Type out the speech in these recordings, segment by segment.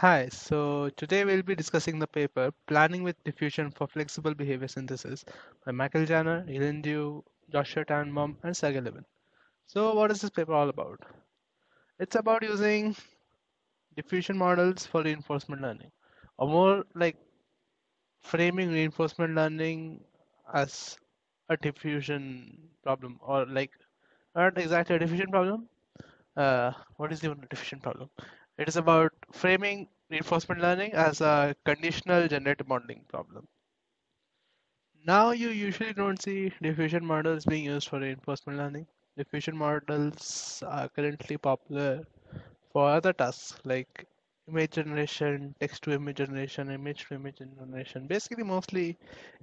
Hi, so today we'll be discussing the paper Planning with Diffusion for Flexible Behavior Synthesis by Michael Janner, Yilun, Joshua Tenenbaum, and Sergey Levine. So what is this paper all about? It's about using diffusion models for reinforcement learning, or more like framing reinforcement learning as a diffusion problem, or like not exactly a diffusion problem. What is even a diffusion problem? It is about framing reinforcement learning as a conditional generative modeling problem. Now you usually don't see diffusion models being used for reinforcement learning. Diffusion models are currently popular for other tasks like image generation, text to image generation, image to image generation, basically mostly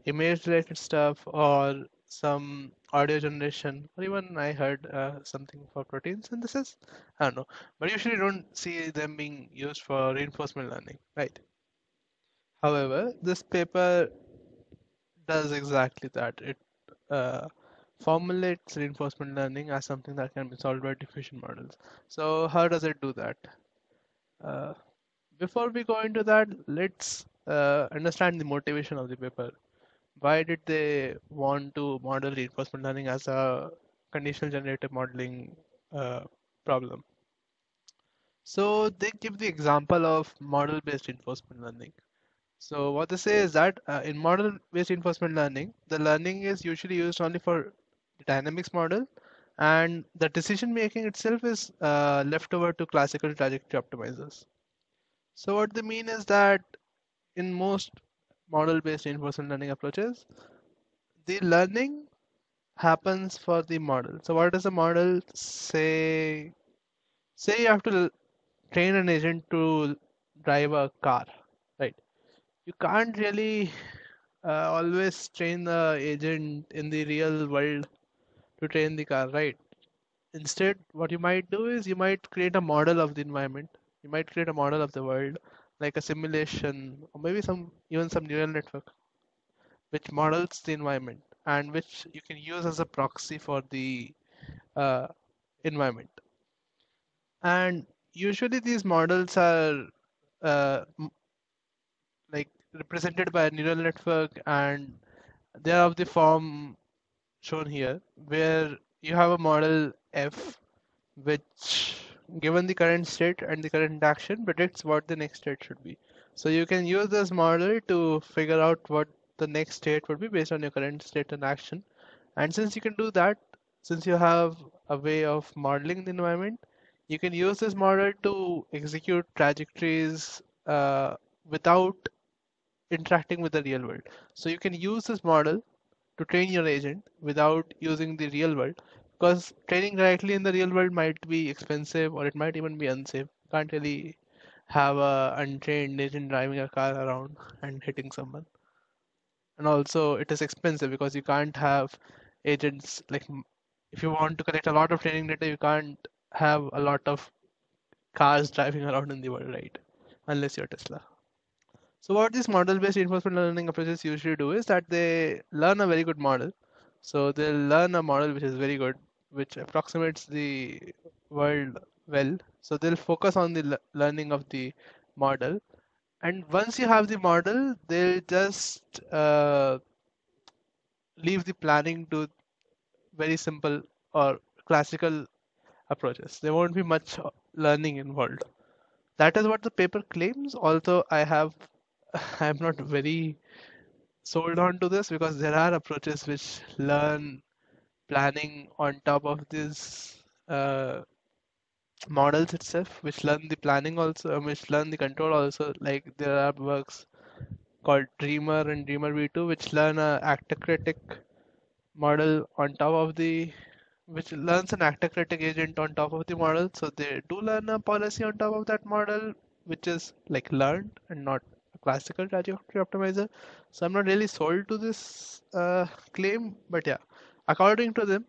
image related stuff or some audio generation, or even I heard something for protein synthesis. I don't know, but usually don't see them being used for reinforcement learning, right? However, this paper does exactly that. It uh, formulates reinforcement learning as something that can be solved by diffusion models. So how does it do that? Uh, Before we go into that, let's understand the motivation of the paper. Why did they want to model reinforcement learning as a conditional generative modeling uh, problem? So they give the example of model-based reinforcement learning. So what they say is that in model-based reinforcement learning, the learning is usually used only for the dynamics model, and the decision making itself is left over to classical trajectory optimizers. So what they mean is that in most model-based reinforcement learning approaches, the learning happens for the model. So what does the model say? Say you have to train an agent to drive a car, right? You can't really always train the agent in the real world to train the car, right? Instead, what you might do is you might create a model of the environment. You might create a model of the world, like a simulation, or maybe some even some neural network, which models the environment and which you can use as a proxy for the uh, environment. And usually these models are uh, like represented by a neural network, and they are of the form shown here, where you have a model F, which, given the current state and the current action, predicts what the next state should be. So you can use this model to figure out what the next state would be based on your current state and action. And since you can do that, since you have a way of modeling the environment, you can use this model to execute trajectories without interacting with the real world. So you can use this model to train your agent without using the real world, because training directly in the real world might be expensive or it might even be unsafe. You can't really have a untrained agent driving a car around and hitting someone. And also it is expensive because you can't have agents like if you want to collect a lot of training data, you can't have a lot of cars driving around in the world, right? Unless you're Tesla. So what these model-based reinforcement learning approaches usually do is that they learn a very good model. So they'll learn a model which is very good, which approximates the world well. So they'll focus on the learning of the model. And once you have the model, they'll just leave the planning to very simple or classical approaches. There won't be much learning involved. That is what the paper claims. Although I'm not very sold on to this, because there are approaches which learn planning on top of these models itself, which learn the planning also, which learn the control also. Like there are works called Dreamer and Dreamer V2, which learn a actor-critic model on top of the, which learns an actor-critic agent on top of the model. So they do learn a policy on top of that model, which is like learned and not a classical trajectory optimizer. So I'm not really sold to this claim, but yeah, according to them,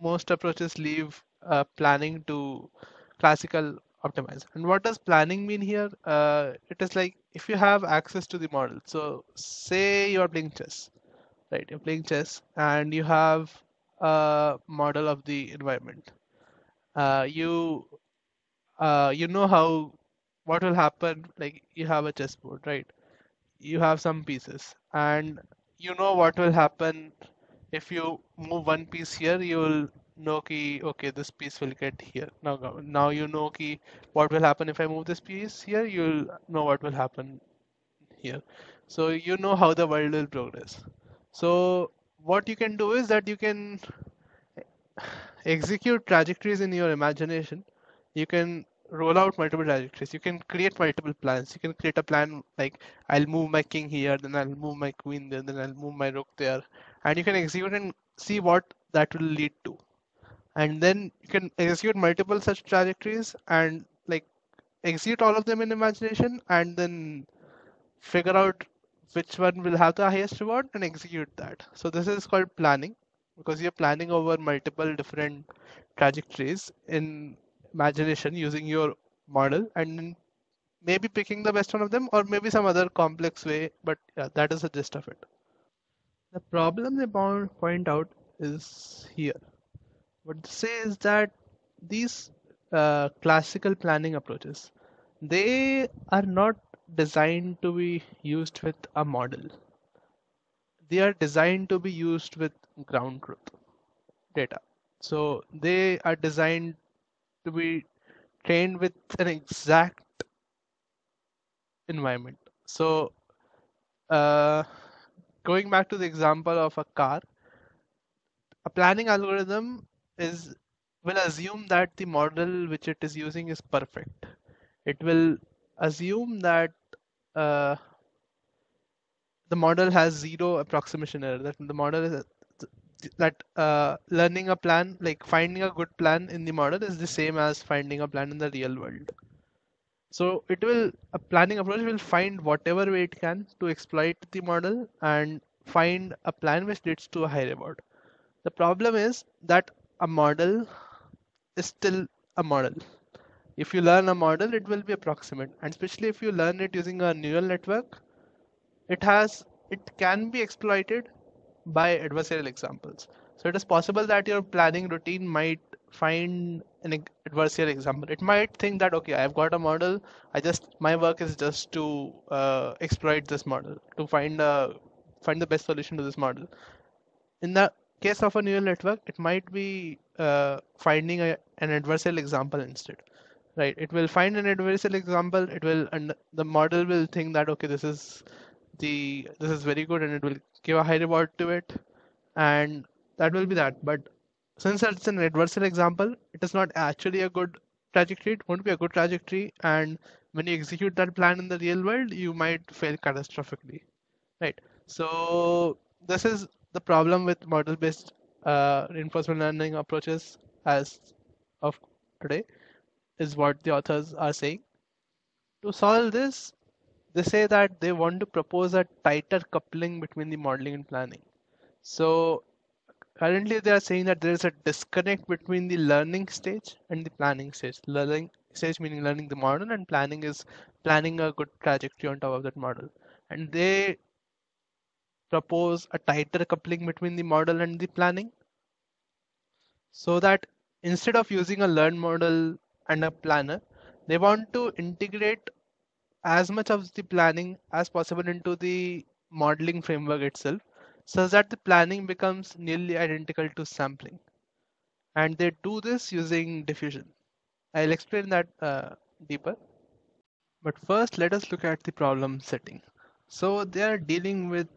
most approaches leave planning to classical optimizer. And what does planning mean here? It is like if you have access to the model. So say you are playing chess, right? You're playing chess and you have a model of the environment. You you know how what will happen, like you have a chessboard, right? You have some pieces, and you know what will happen if you move one piece here. You will know ki, okay, this piece will get here. Now you know ki what will happen if I move this piece here. You'll know what will happen here. So you know how the world will progress. So what you can do is that you can execute trajectories in your imagination. You can roll out multiple trajectories. You can create multiple plans. You can create a plan like I'll move my king here, then I'll move my queen there, then I'll move my rook there. And you can execute and see what that will lead to. And then you can execute multiple such trajectories and like execute all of them in imagination and then figure out which one will have the highest reward and execute that. So this is called planning because you're planning over multiple different trajectories in imagination using your model and then maybe picking the best one of them or maybe some other complex way. But yeah, that is the gist of it. The problem they point out is here. What they say is that these classical planning approaches, they are not designed to be used with a model. They are designed to be used with ground truth data. So they are designed to be trained with an exact environment. So uh, going back to the example of a car, a planning algorithm is will assume that the model which it is using is perfect. It will assume that uh, the model has zero approximation error. That the model is that learning a plan, like finding a good plan in the model, is the same as finding a plan in the real world. So it will a planning approach will find whatever way it can to exploit the model and find a plan which leads to a high reward. The problem is that a model is still a model. If you learn a model, it will be approximate, and especially if you learn it using a neural network, it can be exploited by adversarial examples. So it is possible that your planning routine might find an adversarial example. It might think that okay, I've got a model. My work is just to exploit this model to find the best solution to this model. In the case of a neural network, it might be finding an adversarial example instead. Right? It will find an adversarial example. And the model will think that okay, this is very good, and it will give a high reward to it, and that will be that. But since it's an adversarial example, it is not actually a good trajectory. It won't be a good trajectory, and when you execute that plan in the real world, you might fail catastrophically. Right. So this is the problem with model-based reinforcement learning approaches as of today, is what the authors are saying. To solve this, they say that they want to propose a tighter coupling between the modeling and planning. So currently they are saying that there is a disconnect between the learning stage and the planning stage. Learning stage meaning learning the model, and planning is planning a good trajectory on top of that model. And they propose a tighter coupling between the model and the planning so that instead of using a learned model and a planner, they want to integrate as much of the planning as possible into the modeling framework itself so that the planning becomes nearly identical to sampling. And they do this using diffusion. I'll explain that deeper. But first, let us look at the problem setting. So they are dealing with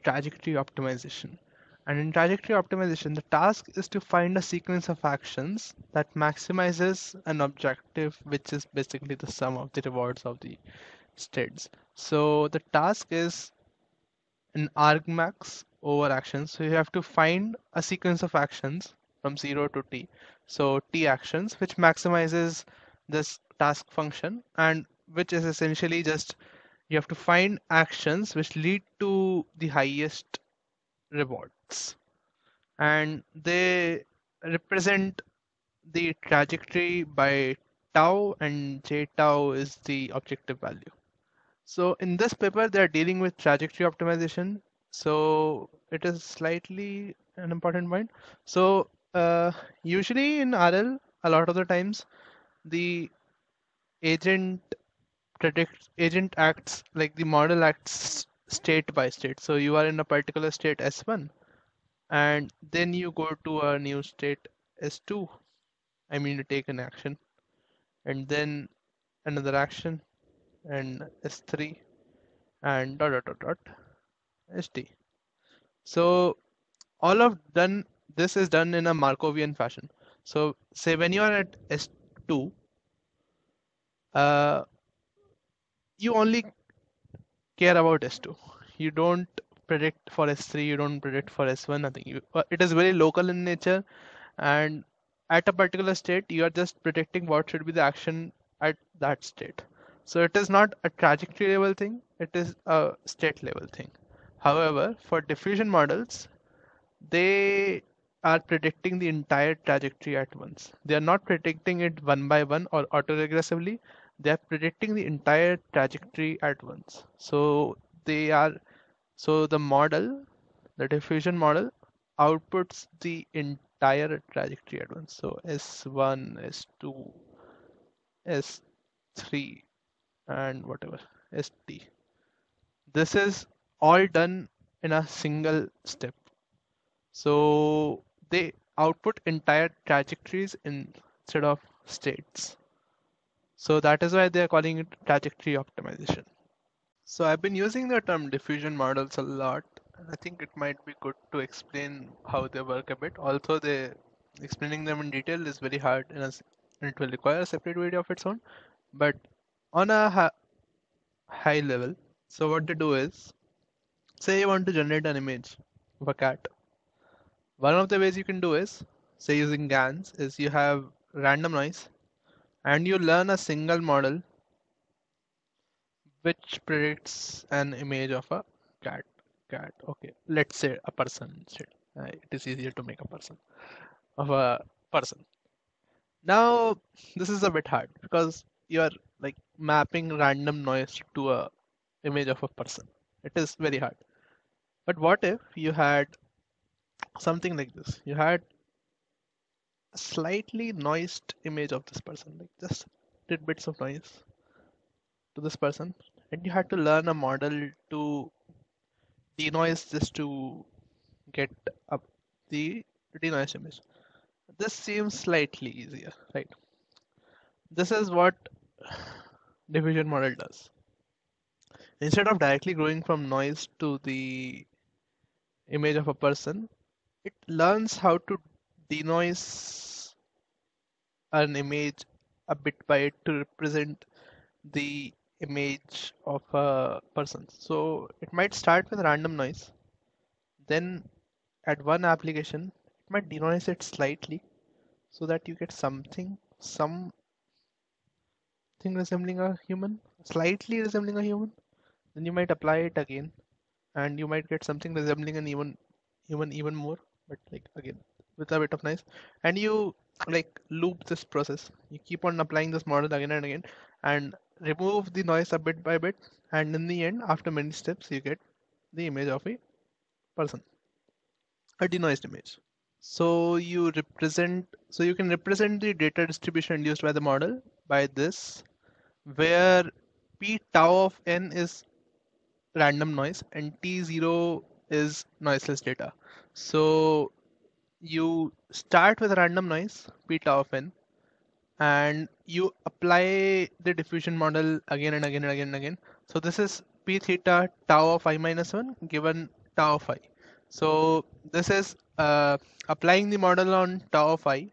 trajectory optimization. And in trajectory optimization, the task is to find a sequence of actions that maximizes an objective, which is basically the sum of the rewards of the states. So the task is an argmax over actions. So you have to find a sequence of actions from 0 to t. So t actions, which maximizes this task function, and which is essentially just you have to find actions which lead to the highest rewards. And they represent the trajectory by tau, and j tau is the objective value. So in this paper, they're dealing with trajectory optimization. So it is slightly an important point. So usually in RL, a lot of the times, the agent agent acts like the model acts state by state. So you are in a particular state S1, and then you go to a new state S2. I mean, you take an action, and then another action, and S3, and dot dot dot dot ST. So all of done this is done in a Markovian fashion. So say when you are at S2, uh, you only care about S2. You don't predict for S3, you don't predict for S1, nothing. It is very local in nature, and at a particular state, you are just predicting what should be the action at that state. So it is not a trajectory level thing, it is a state level thing. However, for diffusion models, they are predicting the entire trajectory at once. They are not predicting it one by one or autoregressively. They are predicting the entire trajectory at once. So they are so the model, the diffusion model, outputs the entire trajectory at once. So S1, S2, S3, and whatever, ST. This is all done in a single step. So they output entire trajectories instead of states. So that is why they are calling it trajectory optimization. So I've been using the term diffusion models a lot. I think it might be good to explain how they work a bit. Also, explaining them in detail is very hard and it will require a separate video of its own. But on a high level, so what they do is, say you want to generate an image of a cat. One of the ways you can do is, say using GANs, is you have random noise and you learn a single model which predicts an image of a cat. Okay, let's say a person instead. It is easier to make a person of a person. Now, this is a bit hard because you are like mapping random noise to a image of a person. It is very hard. But what if you had something like this? You had a slightly noised image of this person, like just tidbits of noise to this person, and you had to learn a model to denoise this to get up the denoised image. This seems slightly easier, right? This is what diffusion model does. Instead of directly going from noise to the image of a person, it learns how to denoise an image a bit by it to represent the image of a person. So it might start with random noise, then at one application, it might denoise it slightly so that you get something resembling a human, slightly resembling a human. Then you might apply it again, and you might get something resembling an human even more, but like again with a bit of noise. And you like loop this process. You keep on applying this model again and again, and remove the noise a bit by bit. And in the end, after many steps, you get the image of a person, a denoised image. So you can represent the data distribution induced by the model by this, where p tau of n is random noise and t0 is noiseless data. So you start with random noise, p tau of n, and you apply the diffusion model again and again and again and again. So this is p theta tau of I minus 1 given tau of I. So this is applying the model on tau of I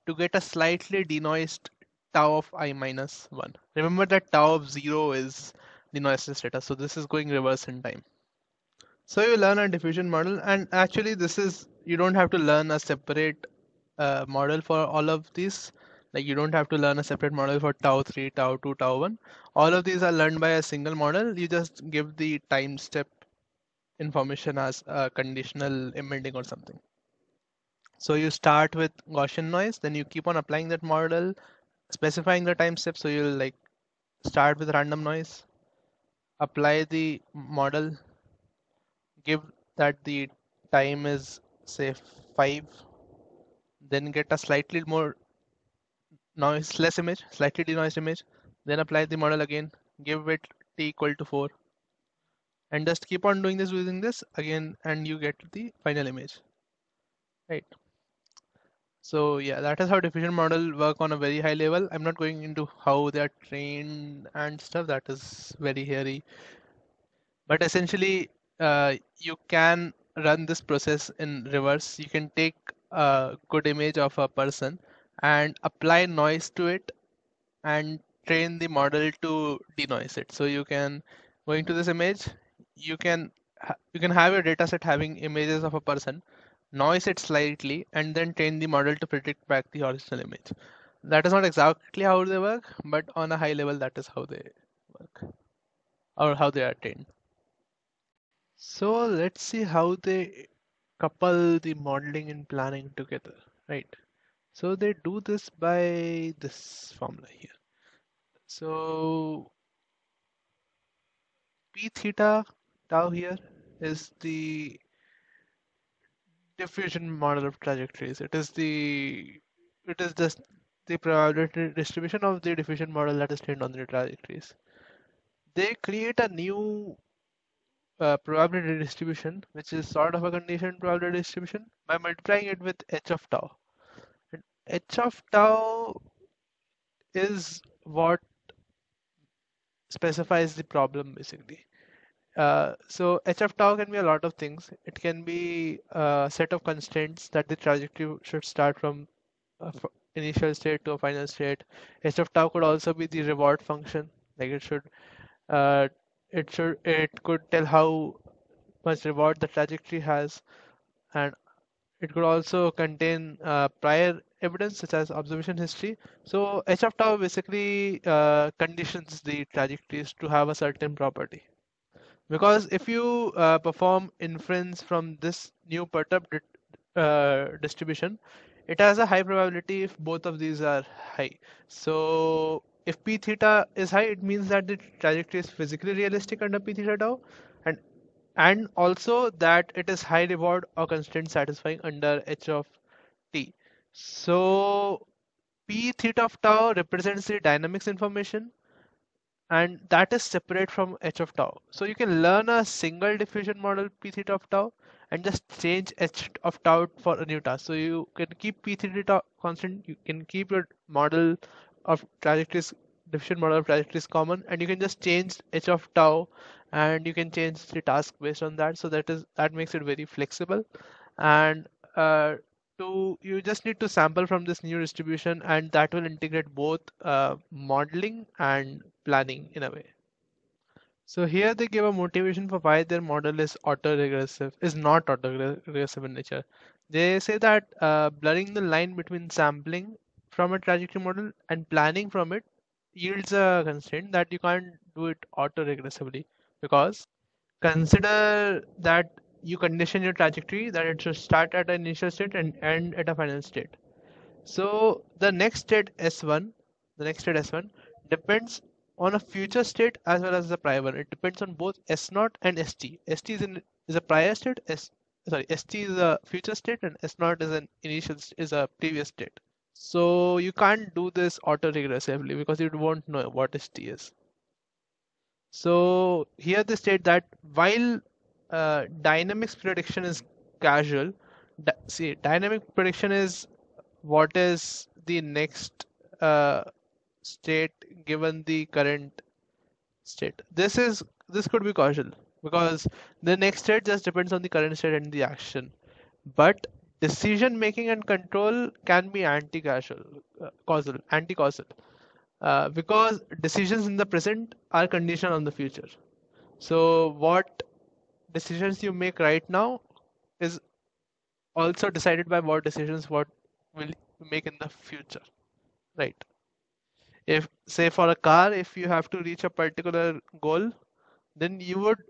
to get a slightly denoised tau of I minus 1. Remember that tau of 0 is the noiseless data. So this is going reverse in time. So you learn a diffusion model, and actually you don't have to learn a separate model for all of these. Like you don't have to learn a separate model for tau 3, tau 2, tau 1. All of these are learned by a single model. You just give the time step information as a conditional embedding or something. So you start with Gaussian noise, then you keep on applying that model, specifying the time step. So you'll like start with random noise, apply the model, give that the time is say 5, then get a slightly more noiseless image, slightly denoised image, then apply the model again, give it t equal to 4, and just keep on doing this using this again, and you get the final image, right? So yeah, that is how diffusion model work on a very high level. I'm not going into how they are trained and stuff. That is very hairy. But essentially, you can run this process in reverse. You can take a good image of a person and apply noise to it and train the model to denoise it. So you can go into this image, you can have your data set having images of a person, noise it slightly, and then train the model to predict back the original image. That is not exactly how they work, but on a high level, that is how they work or how they are trained. So let's see how they couple the modeling and planning together, right? So they do this by this formula here. So p theta tau here is the diffusion model of trajectories. It is just the probability distribution of the diffusion model that is trained on the trajectories. They create a new probability distribution, which is sort of a conditioned probability distribution, by multiplying it with h of tau. And h of tau is what specifies the problem basically. So h of tau can be a lot of things. It can be a set of constraints that the trajectory should start from initial state to a final state. H of tau could also be the reward function. Like uh, it could tell how much reward the trajectory has, and it could also contain prior evidence such as observation history. So h of tau basically conditions the trajectories to have a certain property. Because if you perform inference from this new perturbed distribution, it has a high probability if both of these are high. So if p theta is high, it means that the trajectory is physically realistic under p theta tau, and also that it is high reward or constraint satisfying under h of t. So p theta of tau represents the dynamics information, and that is separate from h of tau. So you can learn a single diffusion model p theta of tau and just change h of tau for a new task. So you can keep p theta tau constant, you can keep your model of trajectories, diffusion model of trajectories common, and you can just change h of tau, and you can change the task based on that. So that makes it very flexible. And you just need to sample from this new distribution, and that will integrate both modeling and planning in a way. So here they give a motivation for why their model is not autoregressive in nature. They say that blurring the line between sampling from a trajectory model and planning from it yields a constraint that you can't do it autoregressively, because consider that you condition your trajectory that it should start at an initial state and end at a final state. So the next state S1 depends on a future state as well as the prior one. It depends on both S0 and ST. ST is a prior state. ST is a future state, and S0 is an is a previous state. So you can't do this auto-regressively because you won't know what ST is. So here they state that while dynamics prediction is casual, dynamic prediction is what is the next uh, state given the current state. This could be causal because the next state just depends on the current state and the action. But decision making and control can be anti-causal, because decisions in the present are conditioned on the future. So what decisions you make right now is also decided by what will you make in the future, right? If say for a car, if you have to reach a particular goal, then you would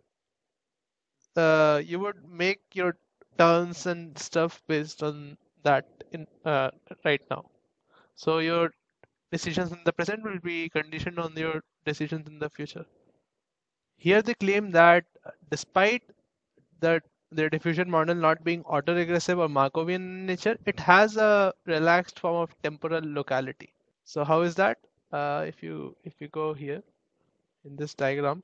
make your turns and stuff based on that in right now. So your decisions in the present will be conditioned on your decisions in the future. Here they claim that despite that their diffusion model not being autoregressive or Markovian in nature, it has a relaxed form of temporal locality. So how is that? If you go here in this diagram,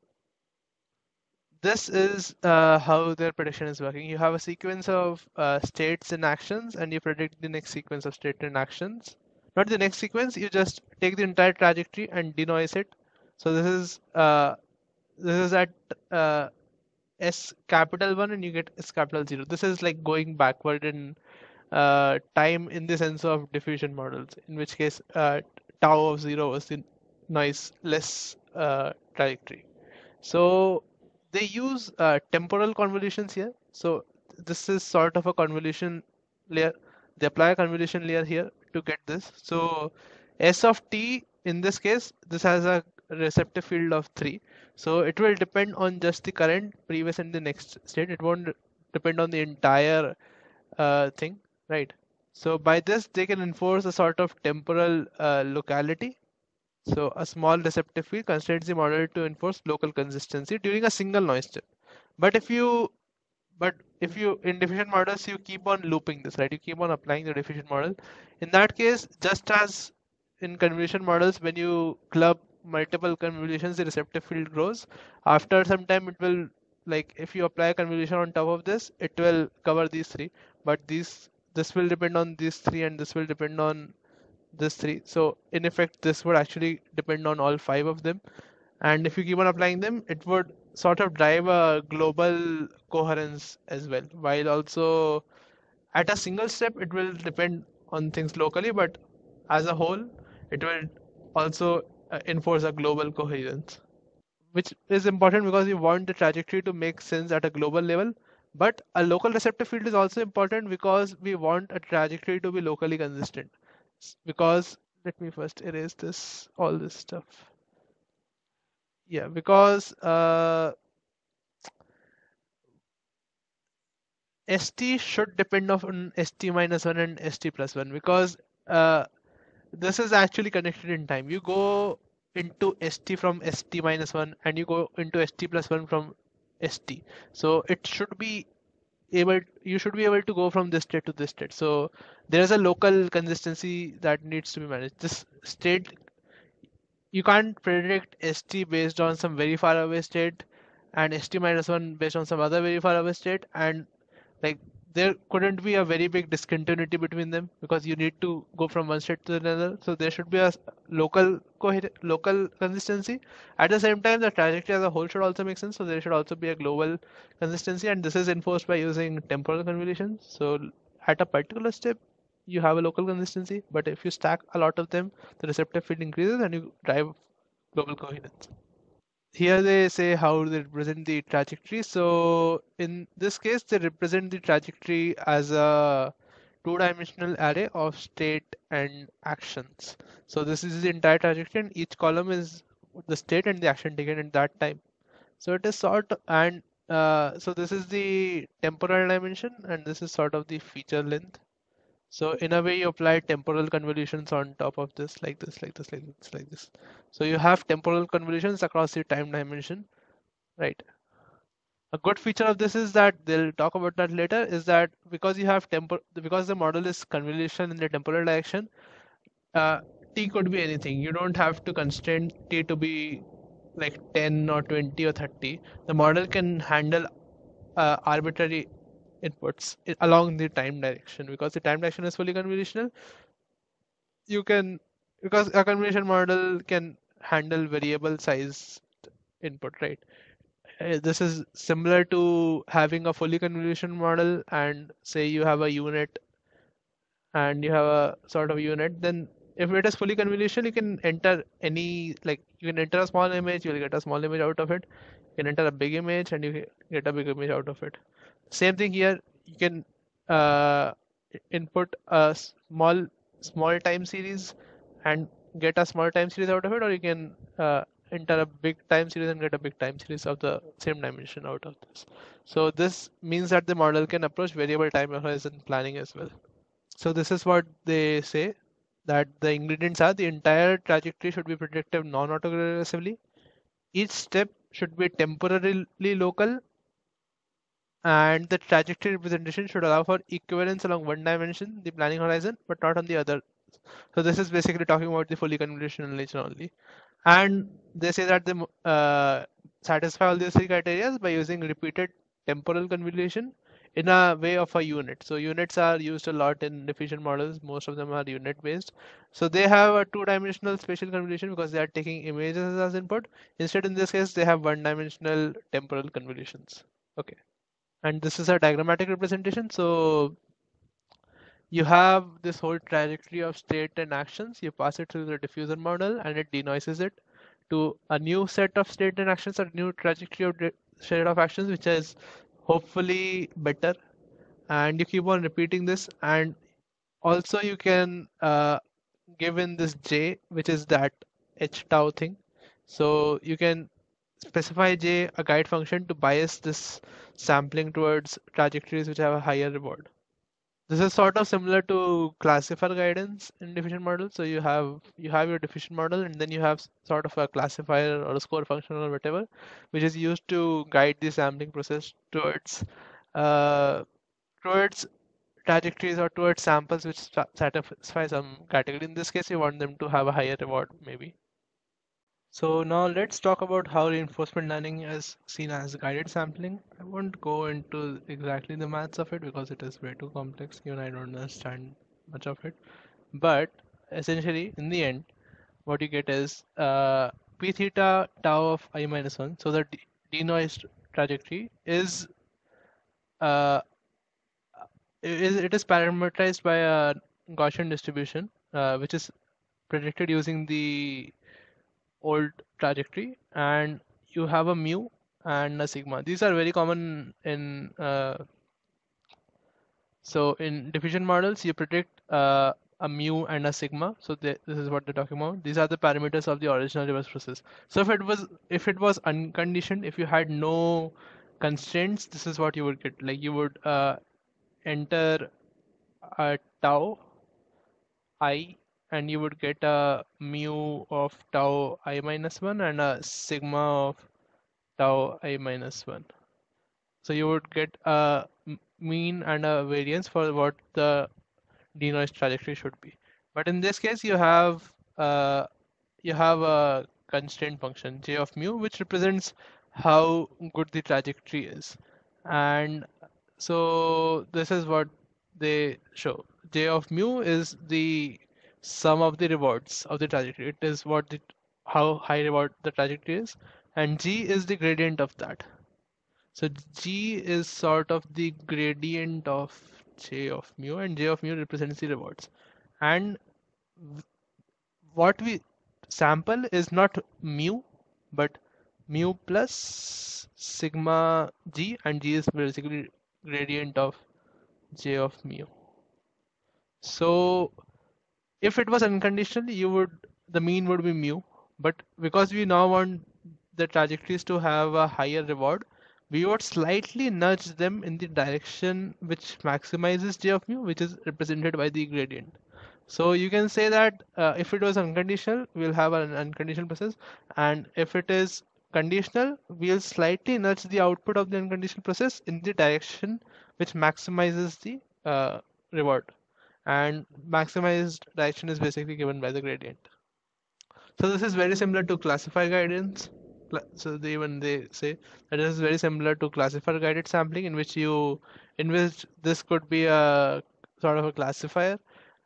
this is how their prediction is working. You have a sequence of states and actions, and you predict the next sequence of state and actions. Not the next sequence, you just take the entire trajectory and denoise it. So this is at S capital 1 and you get S capital 0. This is like going backward in time in the sense of diffusion models, in which case tau of 0 was the noiseless trajectory. So they use temporal convolutions here. So this is sort of a convolution layer. They apply a convolution layer here to get this. So S of t, in this case, this has a receptive field of 3. So it will depend on just the current, previous, and the next state. It won't depend on the entire thing, right? So by this, they can enforce a sort of temporal locality. So a small receptive field constrains the model to enforce local consistency during a single noise step. But if you in diffusion models you keep on looping this, right? You keep on applying the diffusion model. In that case, just as in convolution models, when you club multiple convolutions, the receptive field grows. After some time, it will, like if you apply a convolution on top of this, it will cover these three. But this will depend on these three, and this will depend on this three. So in effect, this would actually depend on all 5 of them. And if you keep on applying them, it would sort of drive a global coherence as well. While also at a single step, it will depend on things locally, but as a whole, it will also enforce a global coherence, which is important because you want the trajectory to make sense at a global level. But a local receptive field is also important because we want a trajectory to be locally consistent. Because let me first erase all this stuff. Yeah, because ST should depend on ST minus 1 and ST plus 1 because uh, this is actually connected in time. You go into ST from ST minus 1 and you go into ST plus 1 from ST. So it should be you should be able to go from this state to this state. So there is a local consistency that needs to be managed. This state, you can't predict ST based on some very far away state and ST minus 1 based on some other very far away state, and like there couldn't be a very big discontinuity between them because you need to go from one state to another. So there should be a local consistency. At the same time, the trajectory as a whole should also make sense. So there should also be a global consistency, and this is enforced by using temporal convolutions. So at a particular step, you have a local consistency, but if you stack a lot of them, the receptive field increases and you drive global coherence. Here they say how they represent the trajectory. So in this case, they represent the trajectory as a two-dimensional array of state and actions. So this is the entire trajectory, and each column is the state and the action taken at that time. So it is so this is the temporal dimension, and this is sort of the feature length. So in a way, you apply temporal convolutions on top of this, like this, like this, like this, like this. So you have temporal convolutions across the time dimension, right? A good feature of this is that they'll talk about that later. Is that because you have because the model is convolution in the temporal direction, uh, t could be anything. You don't have to constrain t to be like 10 or 20 or 30. The model can handle arbitrary inputs along the time direction because the time direction is fully convolutional. You can, because a convolution model can handle variable size input, right? This is similar to having a fully convolution model and say you have a unit and you have a sort of unit, then if it is fully convolution, you can enter any, like you can enter a small image, you'll get a small image out of it. You can enter a big image and you get a big image out of it. Same thing here, you can uh, input a small time series and get a small time series out of it, or you can enter a big time series and get a big time series of the same dimension out of this. So this means that the model can approach variable time horizon planning as well. So this is what they say, that the ingredients are: the entire trajectory should be predictive non-autoregressively. Each step should be temporarily local, and the trajectory representation should allow for equivalence along one dimension, the planning horizon, but not on the other. So this is basically talking about the fully convolutional nature only. And they say that they satisfy all these three criteria by using repeated temporal convolution in a way of a unit. So units are used a lot in diffusion models. Most of them are unit based. So they have a two-dimensional spatial convolution because they are taking images as input. Instead, in this case, they have one-dimensional temporal convolutions. Okay. And this is a diagrammatic representation. So you have this whole trajectory of state and actions. You pass it through the diffusion model and it denoises it to a new set of state and actions, a new trajectory of set of actions, which is hopefully better. And you keep on repeating this. And also you can give in this J, which is that H tau thing. So you can specify J a guide function to bias this sampling towards trajectories which have a higher reward. This is sort of similar to classifier guidance in diffusion model. So you have your diffusion model, and then you have sort of a classifier or a score function or whatever, which is used to guide the sampling process uh, towards trajectories or towards samples which satisfy some category. In this case, you want them to have a higher reward, maybe. So now let's talk about how reinforcement learning is seen as guided sampling. I won't go into exactly the maths of it because it is way too complex. Even I don't understand much of it. But essentially, in the end, what you get is p theta tau of I minus 1. So the denoised trajectory uh, it is parameterized by a Gaussian distribution, which is predicted using the old trajectory, and you have a mu and a sigma. These are very common in so in diffusion models you predict a mu and a sigma. So this is what they're talking about. These are the parameters of the original reverse process. So if it was unconditioned, if you had no constraints, this is what you would get. Like you would enter a tau I, and you would get a mu of tau I minus 1 and a sigma of tau I minus 1. So you would get a mean and a variance for what the denoised trajectory should be. But in this case, you have a constraint function j of mu, which represents how good the trajectory is. And so this is what they show. J of mu is the sum of the rewards of the trajectory. It is how high reward the trajectory is, and g is the gradient of that. So g is sort of the gradient of j of mu, and j of mu represents the rewards. And what we sample is not mu, but mu plus sigma g, and g is basically gradient of j of mu. So if it was unconditional, the mean would be mu, but because we now want the trajectories to have a higher reward, we would slightly nudge them in the direction which maximizes j of mu, which is represented by the gradient. So you can say that if it was unconditional, we'll have an unconditional process, and if it is conditional, we'll slightly nudge the output of the unconditional process in the direction which maximizes the reward. And maximized direction is basically given by the gradient. So this is very similar to classifier guidance. So they say that this is very similar to classifier guided sampling, in which this could be a sort of a classifier,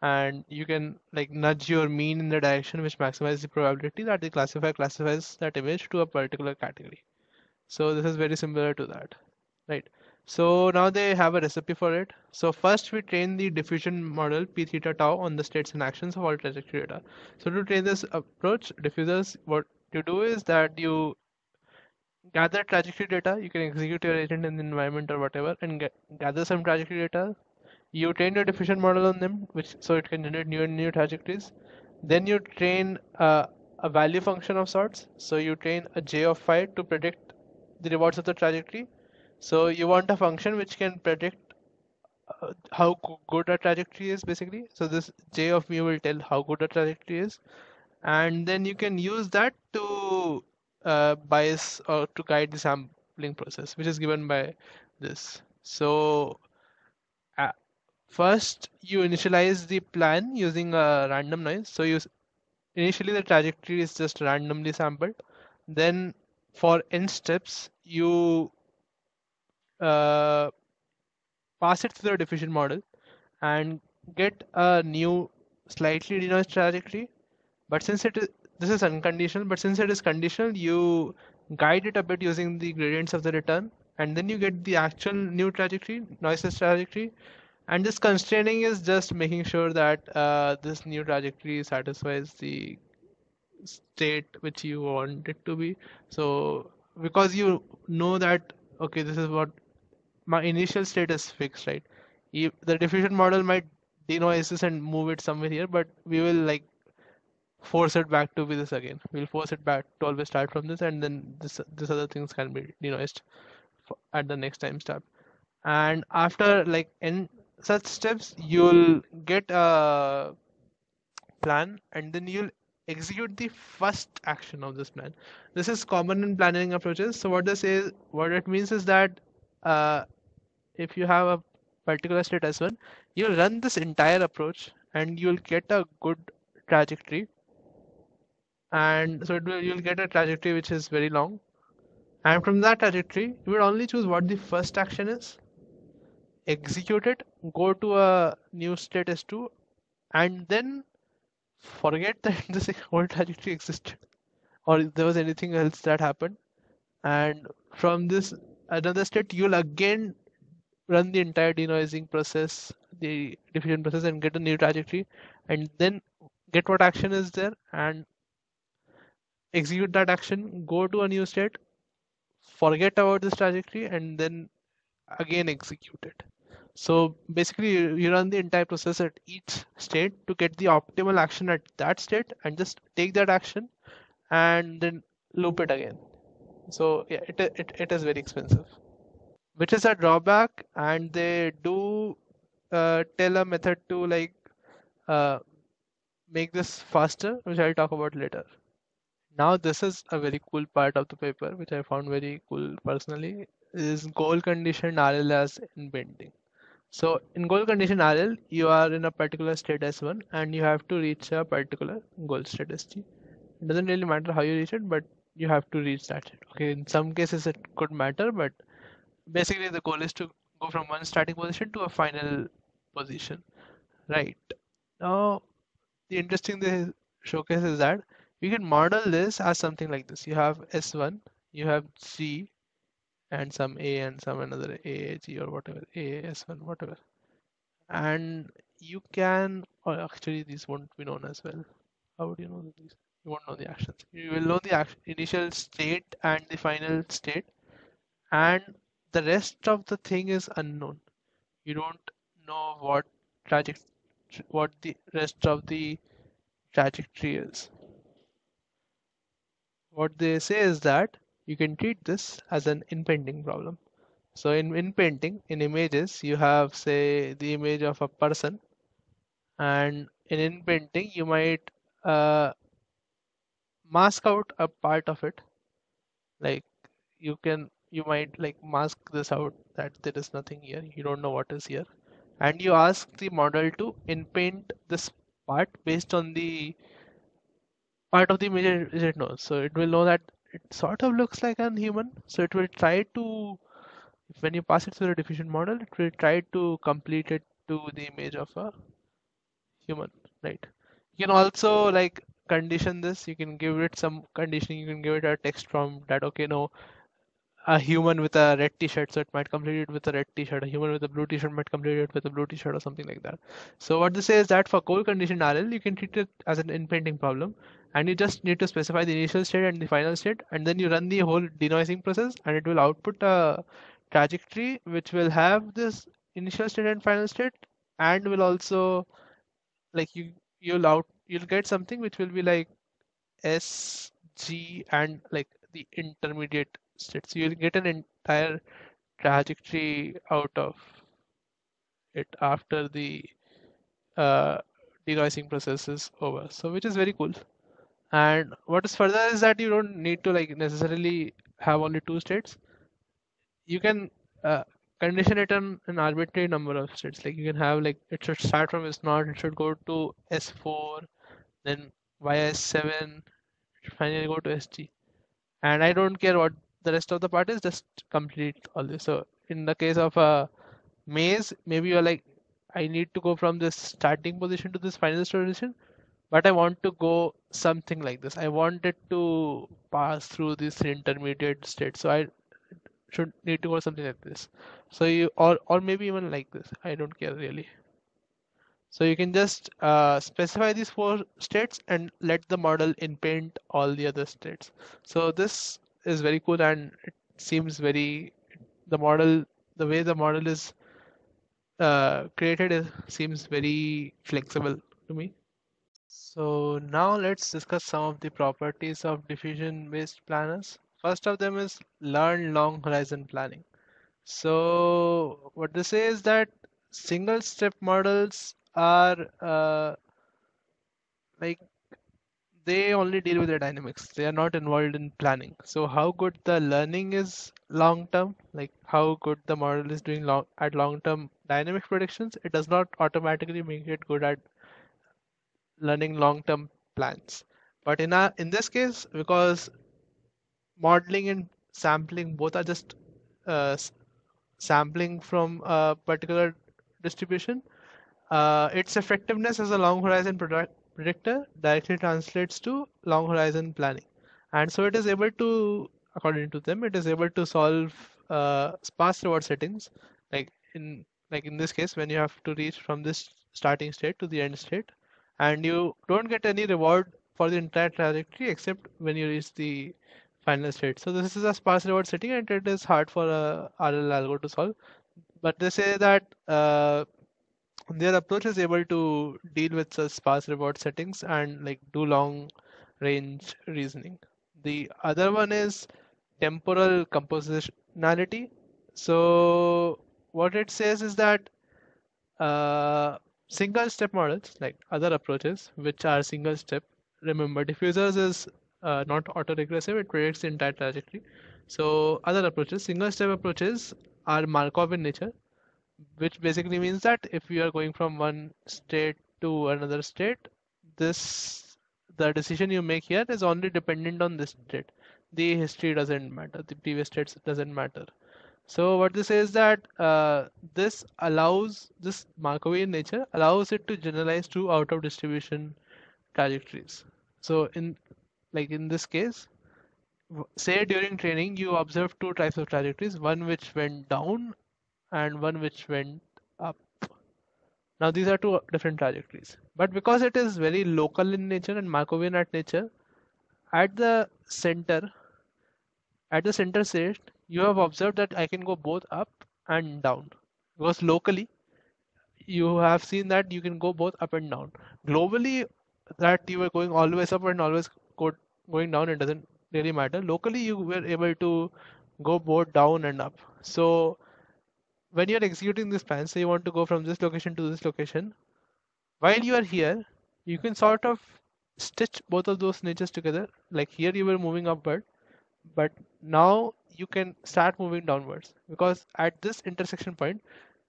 and you can like nudge your mean in the direction which maximizes the probability that the classifier classifies that image to a particular category. So this is very similar to that, right? So now they have a recipe for it. So first we train the diffusion model p theta tau on the states and actions of all trajectory data. So to train this approach, diffusers, what you do is that you gather trajectory data. You can execute your agent in the environment or whatever, and gather some trajectory data. You train your diffusion model on them, which so it can generate new and new trajectories. Then you train a value function of sorts. So you train a j of phi to predict the rewards of the trajectory. So you want a function which can predict how good a trajectory is basically. So this j of mu will tell how good a trajectory is, and then you can use that to bias or to guide the sampling process, which is given by this. So uh, first you initialize the plan using a random noise. So you initially the trajectory is just randomly sampled. Then for n steps, you uh, pass it through the diffusion model and get a new slightly denoised trajectory. But since this is unconditional, but since it is conditional, you guide it a bit using the gradients of the return, and then you get the actual new trajectory, noiseless trajectory. And this constraining is just making sure that this new trajectory satisfies the state which you want it to be. So because you know that, okay, this is what my initial state is fixed, right? The diffusion model might denoise this and move it somewhere here, but we will like force it back to be this again. We'll force it back to always start from this, and then this other things can be denoised at the next time step. And after like n such steps, you'll get a plan, and then you'll execute the first action of this plan. This is common in planning approaches. So what it means is that uh, if you have a particular state S1, you'll run this entire approach and you'll get a good trajectory. And so you'll get a trajectory which is very long. And from that trajectory, you will only choose what the first action is, execute it, go to a new state S2, and then forget that this whole trajectory existed or there was anything else that happened. And from this another state, you'll again run the entire denoising process, the diffusion process, and get a new trajectory, and then get what action is there and execute that action, go to a new state, forget about this trajectory, and then again execute it. So basically, you run the entire process at each state to get the optimal action at that state and just take that action and then loop it again. So yeah, it is very expensive, which is a drawback, and they do tell a method to like uh, make this faster, which I'll talk about later. Now this is a very cool part of the paper, which I found very cool personally, is goal condition RL as inpainting. So in goal condition RL, you are in a particular state S1 and you have to reach a particular goal state SG. It doesn't really matter how you reach it, but you have to reach that state. Okay, in some cases it could matter, but basically the goal is to go from one starting position to a final position. Right. Now the interesting thing showcase is that we can model this as something like this. You have S1, you have G and some A and some another A, G or whatever, A, S1, whatever. And you can, or actually these won't be known as well. How would you know these? You won't know the actions. You will know the initial state and the final state, and the rest of the thing is unknown. You don't know what the rest of the trajectory is. What they say is that you can treat this as an inpainting problem. So in inpainting, in images, you have say the image of a person, and in inpainting you might uh, mask out a part of it. Like you might like mask this out that there is nothing here. You don't know what is here, and you ask the model to inpaint this part based on the part of the image it knows. So it will know that it sort of looks like a human. So it will try to, when you pass it through the diffusion model, it will try to complete it to the image of a human, right? You can also like condition this. You can give it some conditioning. You can give it a text prompt that, okay, no, a human with a red t-shirt, so it might complete it with a red t-shirt. A human with a blue t-shirt might complete it with a blue t-shirt or something like that. So what this says is that for goal conditioned RL, you can treat it as an inpainting problem, and you just need to specify the initial state and the final state, and then you run the whole denoising process, and it will output a trajectory which will have this initial state and final state, and will also like you'll get something which will be like S, G, and like the intermediate state. So you'll get an entire trajectory out of it after the uh, denoising process is over. So which is very cool. And what is further is that you don't need to like necessarily have only two states. You can condition it on an arbitrary number of states. Like you can have like it should start from S0, it should go to S4, then via S7, finally go to SG. And I don't care what the rest of the part is, just complete all this. So in the case of a maze, maybe you're like, I need to go from this starting position to this final position, but I want to go something like this. I want it to pass through this intermediate state. So I should need to go something like this. So you or maybe even like this. I don't care really. So you can just specify these four states and let the model inpaint all the other states. So this is very cool and it seems very the way the model is created seems very flexible to me. So now let's discuss some of the properties of diffusion-based planners. First of them is learn long horizon planning. So what they say is that single step models are like they only deal with the dynamics. They are not involved in planning. So how good the learning is long term, like how good the model is doing long term dynamic predictions, it does not automatically make it good at learning long term plans. But in this case, because modeling and sampling both are just sampling from a particular distribution, its effectiveness as a long horizon predictor directly translates to long horizon planning. And so it is able to, according to them, it is able to solve sparse reward settings. Like in this case, when you have to reach from this starting state to the end state, and you don't get any reward for the entire trajectory except when you reach the final state. So this is a sparse reward setting, and it is hard for a RL algo to solve. But they say that their approach is able to deal with such sparse reward settings and like do long range reasoning. The other one is temporal compositionality. So what it says is that single step models, like other approaches which are single step, remember diffusers is not autoregressive, it predicts the entire trajectory. So other approaches, single step approaches, are Markov in nature, which basically means that if you are going from one state to another state, this the decision you make here is only dependent on this state. The history doesn't matter, the previous states doesn't matter. So what this says that this Markovian nature allows it to generalize to out of distribution trajectories. So in this case, say during training you observe two types of trajectories, one which went down and one which went up. Now these are two different trajectories. But because it is very local in nature and Markovian at nature, at the center, at the center state, you have observed that I can go both up and down. Because locally, you have seen that you can go both up and down. Globally, that you were going always up and always going down, it doesn't really matter. Locally, you were able to go both down and up. So when you're executing this plan, say you want to go from this location to this location, while you are here, you can sort of stitch both of those natures together. Like here you were moving upward, but now you can start moving downwards because at this intersection point,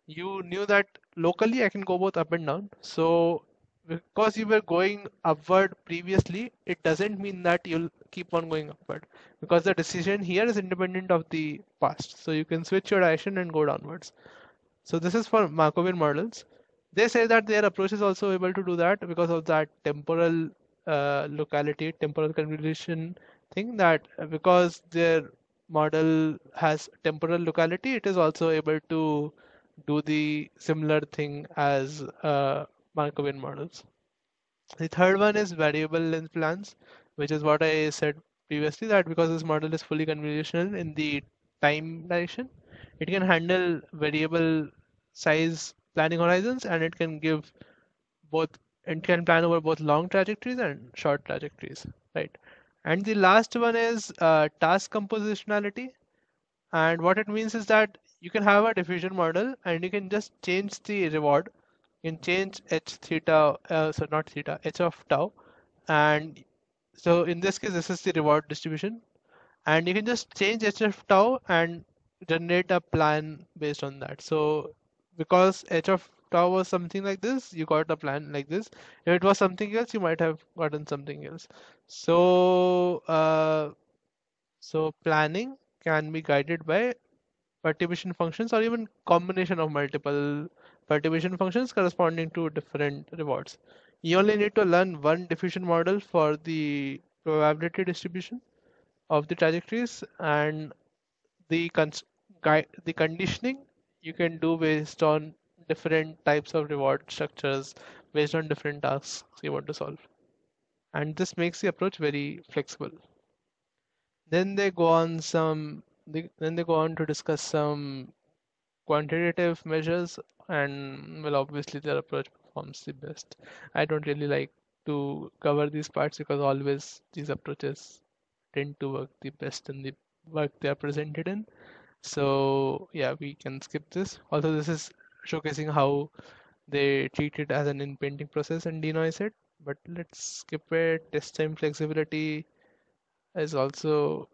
you knew that locally I can go both up and down. So because you were going upward previously, it doesn't mean that you'll keep on going upward because the decision here is independent of the past. So you can switch your direction and go downwards. So this is for Markovian models. They say that their approach is also able to do that because of that temporal locality, temporal convolution thing, that because their model has temporal locality, it is also able to do the similar thing as Markovian models. The third one is variable length plans, which is what I said previously, that because this model is fully convolutional in the time direction, it can handle variable size planning horizons and it can give both and can plan over both long trajectories and short trajectories, right? And the last one is task compositionality. And what it means is that you can have a diffusion model and you can just change the reward. You can change h theta, so not theta, h of tau. And so in this case, this is the reward distribution. And you can just change h of tau and generate a plan based on that. So because h of tau was something like this, you got a plan like this. If it was something else, you might have gotten something else. So, so planning can be guided by perturbation functions or even combination of multiple perturbation functions corresponding to different rewards. You only need to learn one diffusion model for the probability distribution of the trajectories, and the the conditioning you can do based on different types of reward structures based on different tasks you want to solve. And this makes the approach very flexible. Then they go on then they go on to discuss some quantitative measures, and well, obviously their approach performs the best. I don't really like to cover these parts because always these approaches tend to work the best in the work they are presented in. So yeah, we can skip this. Also, this is showcasing how they treat it as an inpainting process and denoise it. But let's skip it. Test time flexibility is also,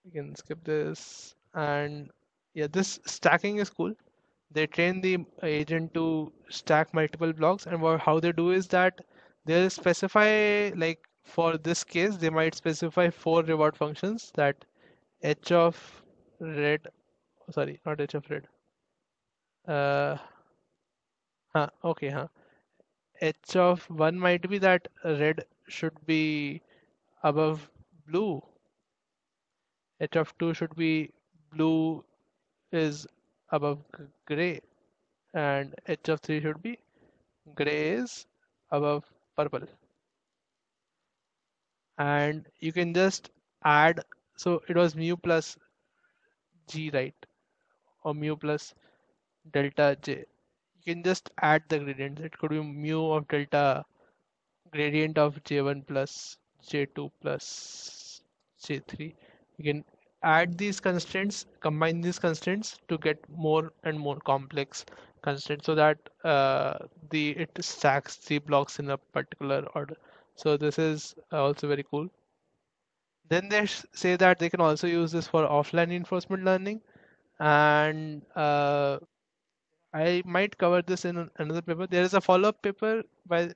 we can skip this. And yeah, this stacking is cool. They train the agent to stack multiple blocks, and how they do is that they'll specify, like for this case, they might specify four reward functions, that h of red, sorry, not h of red. Okay, h of 1 might be that red should be above blue, h of 2 should be blue is above gray, and h of 3 should be gray is above purple. And you can just add, so it was mu plus g, right? Or mu plus delta j. You can just add the gradients. It could be mu of delta gradient of j1 plus j2 plus j3. You can add these constraints, combine these constraints to get more and more complex constraints, so that it stacks the blocks in a particular order. So this is also very cool. Then they say that they can also use this for offline reinforcement learning, and I might cover this in another paper. There is a follow-up paper by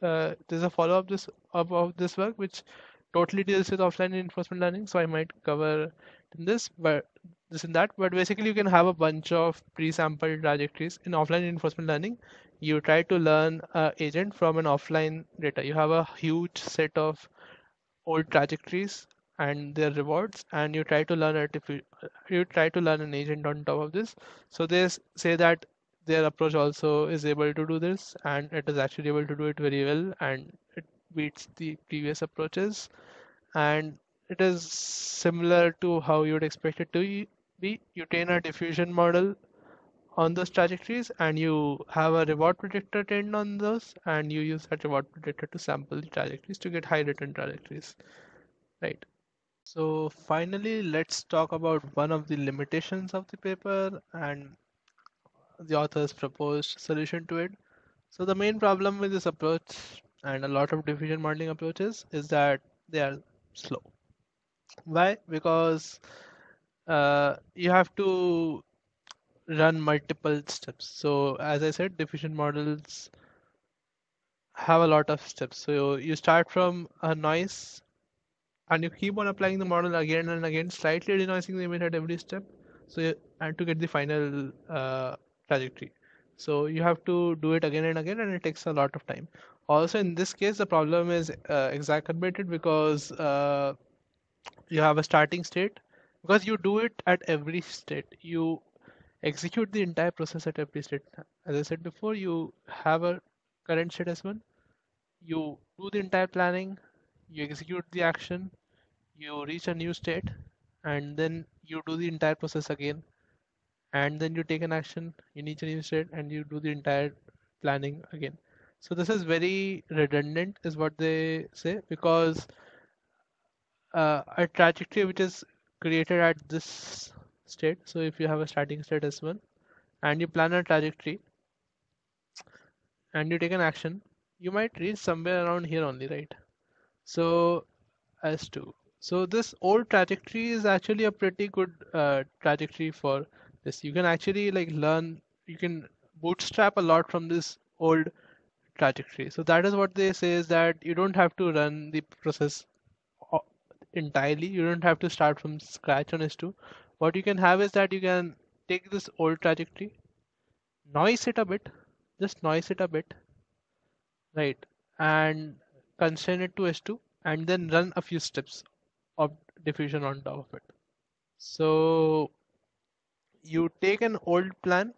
there's a follow-up of this work which totally deals with offline reinforcement learning, so I might cover in this, but this and that. But basically, you can have a bunch of pre-sampled trajectories in offline reinforcement learning. You try to learn agent from an offline data. You have a huge set of old trajectories and their rewards, and you try to learn an agent on top of this. So they say that their approach also is able to do this, and it is actually able to do it very well, and it beats the previous approaches, and it is similar to how you would expect it to be. You train a diffusion model on those trajectories, and you have a reward predictor trained on those, and you use that reward predictor to sample the trajectories to get high return trajectories, right? So finally, let's talk about one of the limitations of the paper and the author's proposed solution to it. So the main problem with this approach and a lot of diffusion modeling approaches is that they are slow. Why? Because you have to run multiple steps. So as I said, diffusion models have a lot of steps. So you start from a noise and you keep on applying the model again and again, slightly denoising the image at every step, and to get the final trajectory. So you have to do it again and again, and it takes a lot of time. Also, in this case, the problem is exacerbated because you have a starting state. Because you do it at every state, you execute the entire process at every state. As I said before, you have a current state S1, you do the entire planning, you execute the action, you reach a new state, and then you do the entire process again, and then you take an action, you reach a new state, and you do the entire planning again. So this is very redundant is what they say, because a trajectory which is created at this state, so if you have a starting state S1 and you plan a trajectory and you take an action, you might reach somewhere around here only, right? So S2. So this old trajectory is actually a pretty good trajectory for this. You can actually like learn, you can bootstrap a lot from this old trajectory. So that is what they say, is that you don't have to run the process o- entirely. You don't have to start from scratch on S2. What you can have is that you can take this old trajectory, noise it a bit, just noise it a bit, right? And constrain it to S2 and then run a few steps of diffusion on top of it. So you take an old plan,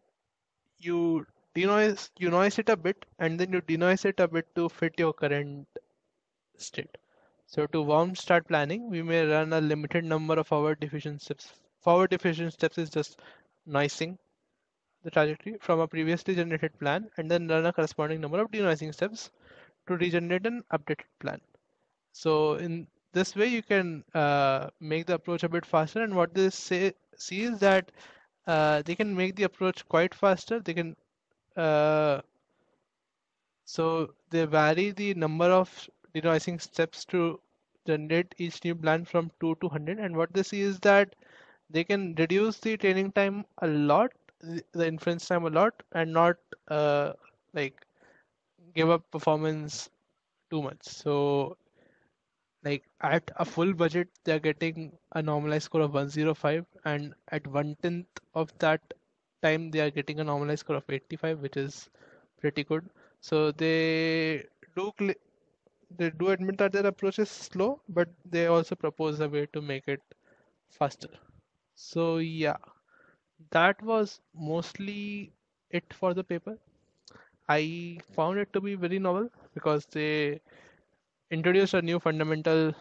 you noise it a bit, and then you denoise it a bit to fit your current state. So to warm start planning, we may run a limited number of forward diffusion steps. Forward diffusion steps is just noising the trajectory from a previously generated plan and then run a corresponding number of denoising steps to regenerate an updated plan. So in this way, you can make the approach a bit faster. And what they see is that they can make the approach quite faster. They can uh, so they vary the number of denoising steps to generate each new plan from 2 to 100. And what they see is that they can reduce the training time a lot, the inference time a lot, and not like give up performance too much. So like at a full budget, they're getting a normalized score of 105, and at 1/10 of that time, they are getting a normalized score of 85, which is pretty good. So do they do admit that their approach is slow, but they also propose a way to make it faster. So yeah, that was mostly it for the paper. I found it to be very novel because they introduced a new fundamental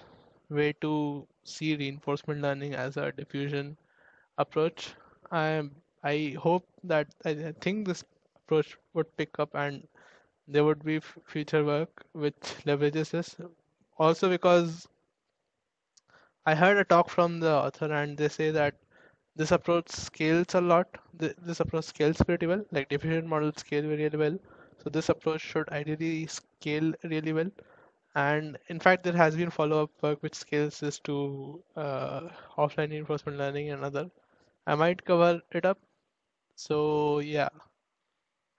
way to see reinforcement learning as a diffusion approach. I I hope that I think this approach would pick up and there would be future work which leverages this. Also because I heard a talk from the author and they say that this approach scales a lot. This approach scales pretty well. Like diffusion models scale really well. So this approach should ideally scale really well. And in fact, there has been follow-up work which scales this to offline reinforcement learning and other. I might cover it up. So yeah,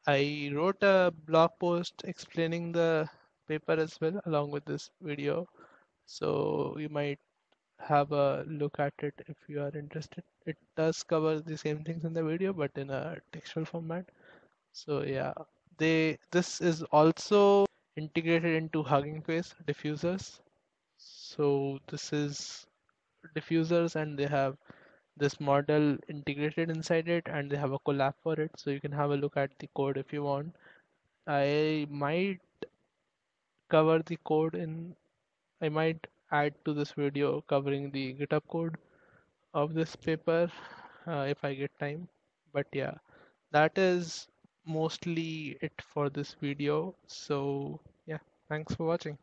I wrote a blog post explaining the paper as well along with this video. So you might have a look at it if you are interested. It does cover the same things in the video, but in a textual format. So yeah, this is also integrated into Hugging Face diffusers. So this is diffusers and they have this model integrated inside it and they have a collab for it. So you can have a look at the code if you want. I might cover the code I might add to this video covering the GitHub code of this paper if I get time. But yeah, that is mostly it for this video. So yeah, thanks for watching.